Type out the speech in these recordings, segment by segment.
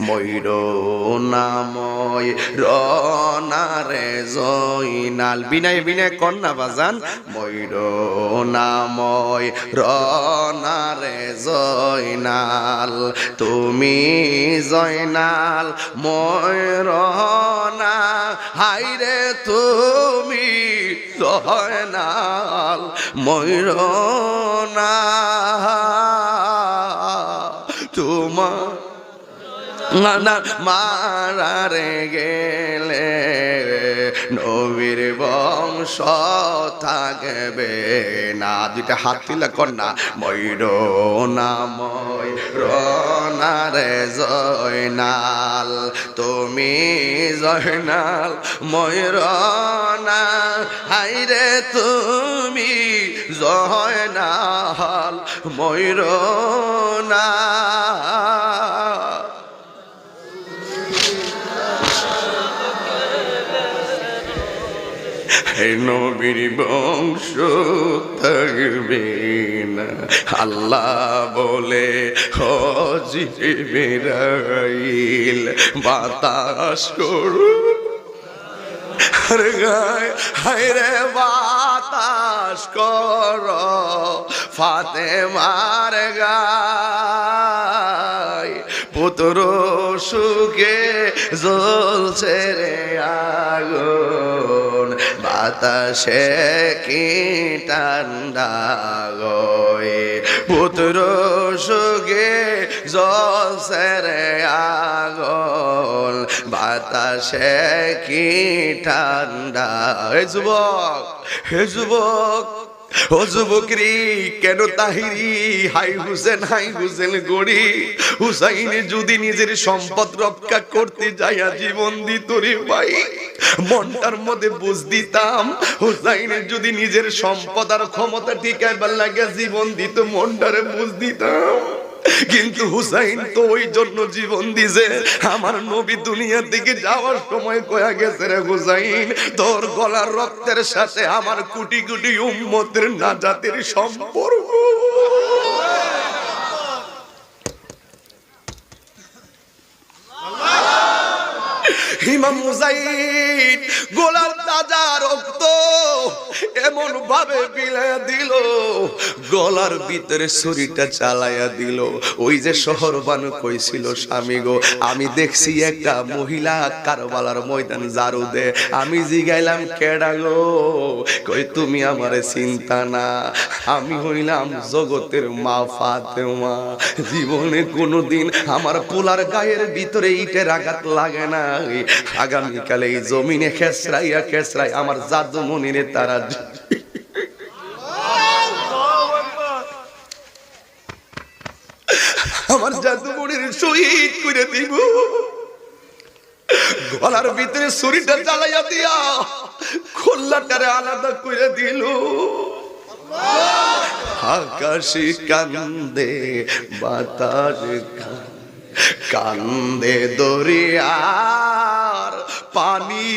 ময়ূর নাময় রনারে জয়নাল বিনয় বিনয় কন্যা বাজান ময়ূর নাময় রনারে জয়নাল তুমি জয়নাল ময়ূর না হাইরে তুমি জয়নাল ময়ূর না তোমার মারারে গেলে নবীর বংশ থাকবে না। দুইটা হাত তুলে কন্যা ময়ূর নাময় রনারে জয়নাল তুমি জয়নাল ময়ূর না হাইরে তুমি জয়নাল ময়ূর না নবীর বংশ থাকবে না আল্লাহ বলে জিবরাইল বাতাস করু হায়রে বাতাস কর ফাতেমার গায় পুত্র সুখে জ্বলছে রে আগুন বাতাসে কি ঠান্ডা গয় পুত্র সুখে জ্বলছে রে আগুন বাতাসে কি ঠান্ডা। হে যুবক হে যুবক ও যুবকরি কেন তাহিরি হাই হুসেন গড়ি হুসাইন যদি নিজের সম্পদ রক্ষা করতে যাইয়া জীবন দিত রে ভাই মনটার মধ্যে বুঝ দিতাম হুসাইনের যদি নিজের সম্পদ আর ক্ষমতা টিকাইবার লাগে জীবন দিত মনটারে বুঝ দিতাম কিন্তু হুসাইন তো ওই জন্য জীবন দিছে আমার নবী দুনিয়ার দিকে যাওয়ার সময় কয়া গেছে রে হুসাইন তোর গলার রক্তের সাথে আমার কোটি কোটি উম্মতের নাজাতের সম্পর্ক। ইমাম মুজাহিদ গোলার তাজা রক্ত এমন ভাবে বিলায়া দিল গলার ভিতরে ছুরিটা চালায়া দিল। ওই যে শহরবানু কইছিল স্বামী গো আমি দেখছি একটা মহিলা কারবালার ময়দান ঝাড়ু দে আমি জিগাইলাম কেডা গো কই তুমি আমারে চিন্তা না আমি হইলাম জগতের মা ফাতেমা জীবনে কোনোদিন আমার পোলার গায়ের ভিতরে ইটের আঘাত লাগে না আগামীকালে এই জমিনে খেসরাইয়া আমার জাদুমণিরে তারা আমার জাদুমণির শহীদ করে দিব গলার ভিতরে ছুরিটা চালাইয়া দিয়া খোল্লাটারে আলাদা করে দিল। আকাশে কান্দে বাতাস কান্দে দরিয়ার পানি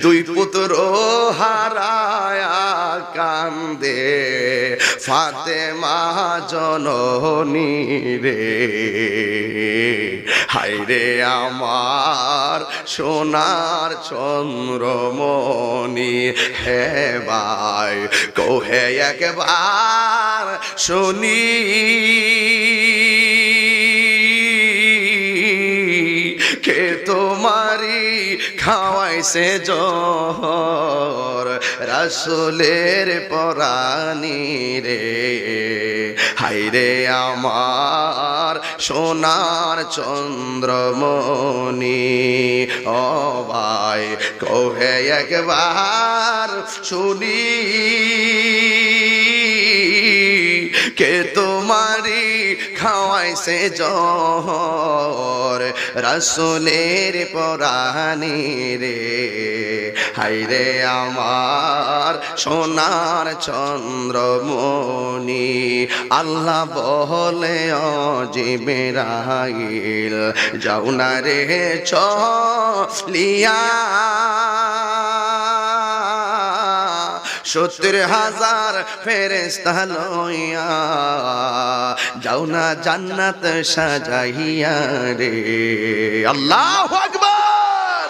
দুই পুত্র হারায়া কান্দে ফাতেমা জননী রে হায়রে আমার সোনার চন্দ্রমণি হে ভাই কোহে একবার শুনি কে তোমারি খাওয়াইছে জহর রাসূলের পরানি রে হায়রে আমার সোনার চন্দ্রমণি ও ভাই কোহে একবার শুনি কে তোমারি খাওয়াইছে জহর রাসূলের পরানি রে হায়রে আমার সোনার চন্দ্রমণি। আল্লাহ বলে ও জিবরাইল যাও না রে চলিয়া 70,000 ফেরেশতা লইয়া যাও না জান্নাত সাজাইয়া রে। আল্লাহু আকবার।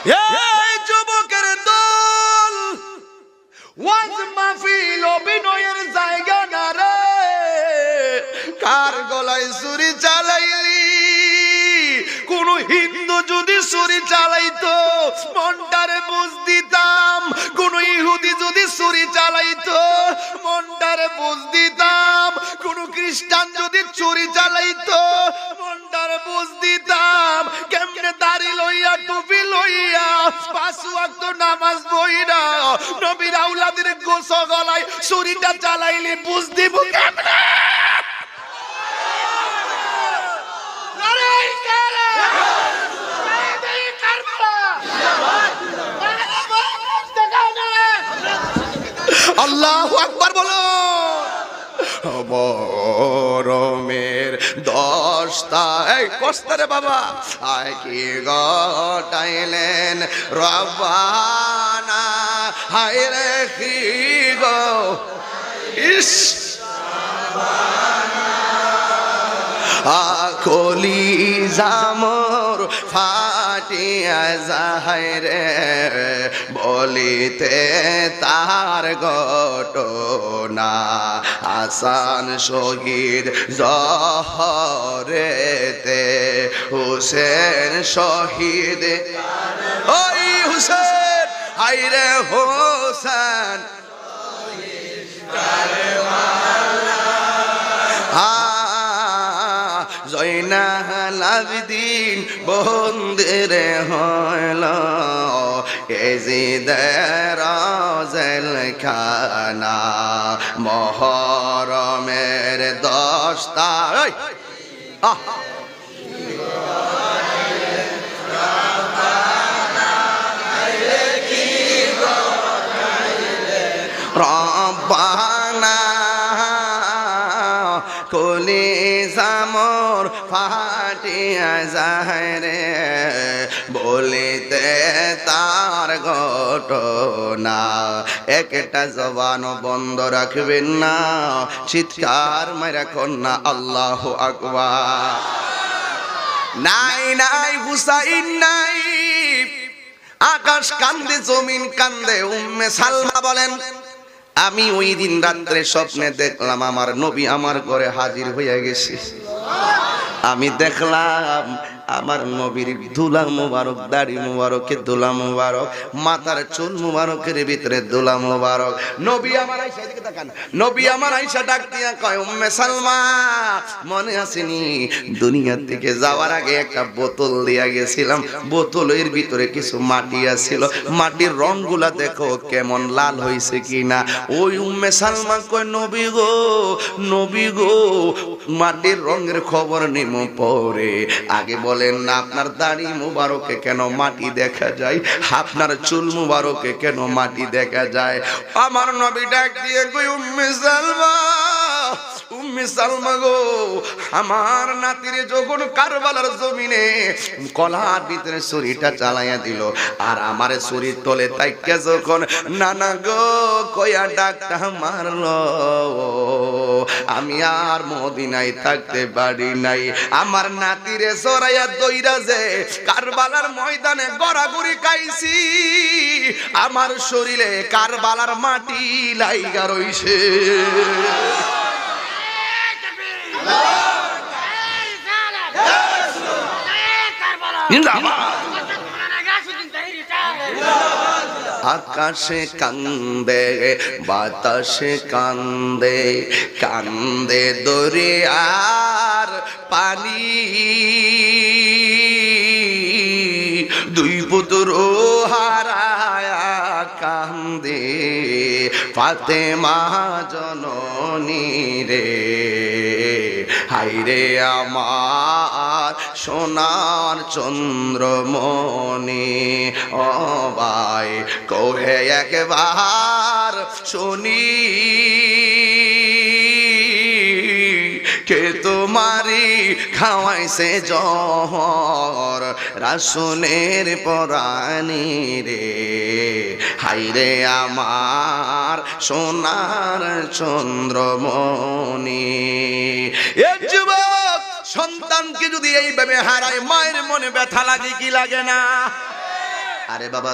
এই যুবকের দল, ওয়াজ মাহফিল অভিনয়ের জায়গা না রে। কার গলায় ছুরি চালাইলি? কোন হিন্দু যদি ছুরি চালাইতো মনটারে বুঝ দিতাম। কোন ইহুদি যদি ছুরি চালাইতো মনটারে বুঝ দিতাম। কোন খ্রিস্টান যদি ছুরি চালাইতো মনটারে বুঝ দিতাম। কেমনে দাড়ি লইয়া টুপি লইয়া 5 ওয়াক্ত নামাজ পড়া নবীর আওলাদের গোসল গলায় ছুরিটা চালাইলে বুঝ দিব কেমনে? আল্লাহু আকবার বলো। বরমের 10টা এই কস্তারে বাবা আয় কি গটাইলেন রব্বানা হায় রে কি গো ইস কলি জামর ফাটিয়া যায় রে বলিতে তার ঘটনা হাসান শহীদ জহরেতে হুসেন শহীদ ওই হুসেন হায়রে হোসেন জয়নাল আবেদিন বন্দিরে হইল এজিদের জেলখানা মুহররমের 10টা রব্বানা কলি জামর ফাটিয়া যায় রে বলিতে তার ঘটনা। একটা জবান বন্ধ রাখবেন না, চিৎকার মাইরা কন্যা আল্লাহু আকবার। নাই নাই হুসাইন নাই, আকাশ কান্দে জমিন কান্দে। উম্মে সালমা বলেন আমি ওই দিন রাত্রে স্বপ্নে দেখলাম আমার নবী আমার ঘরে হাজির হইয়া গেছে। আমি দেখলাম আমার নবীর দুলা মুবারক, দাড়ি মুবারকের দুলা মুবারক, মাথার চুল মুবারকের ভিতরে দুলা মুবারক। নবী আমার আয়েশা দিকে তাকান, নবী আমার আয়েশা ডাক দিয়া কয় উম্মে সালমা মনে আসেনি দুনিয়া থেকে যাওয়ার আগে একটা বোতল দিয়া গেছিলাম, বোতলের ভিতরে কিছু মাটি আছিল, মাটির রংগুলা দেখো কেমন লাল হইছে কিনা। ওই উম্মে সালমা কয় নবী গো, নবী গো মাটির রঙের খবর নিমু পরে, আগে বলেন না আপনার দাড়ি মুবারকে কেন মাটি দেখা যায়, আপনার চুল মুবারকে কেন মাটি দেখা যায়। আমার নবী ডাক দিয়ে কই উম্মে সালমা, উম্মে সালমা গো আমার নাতিরে যখন কারবালার জমিনে কলার ভিতরে ছুরিটা চালাইয়া দিল আর আমার ছুরির তলে তাইকা যখন নানা গো কয়া ডাকটা মারলো, আমি আর মদিনায় থাকতে পারি নাই। আমার নাতিরে সরাইয়া দইরা যে কারবালার ময়দানে গড়াগড়ি খাইছি, আমার শরীরে কারবালার মাটি লাইগা রইছে। আকাশে কান্দে বাতাসে কান্দে, কান্দে দরিয়ার পানি, দুই পুত্র হারায়া কান্দে ফাতেমা জননী রে। হাইরে আমার সোনার চন্দ্রমণি, ও ভাই কহে একবার শুনি কে তোমারি খাওয়াইছে জহর রাসূলের পরানি রে হাইরে আমার সোনার চন্দ্রমণি এ যুবক সন্তানকে যদি এইভাবে হারায় মায়ের মনে ব্যথা লাগে কি লাগে না আরে বাবা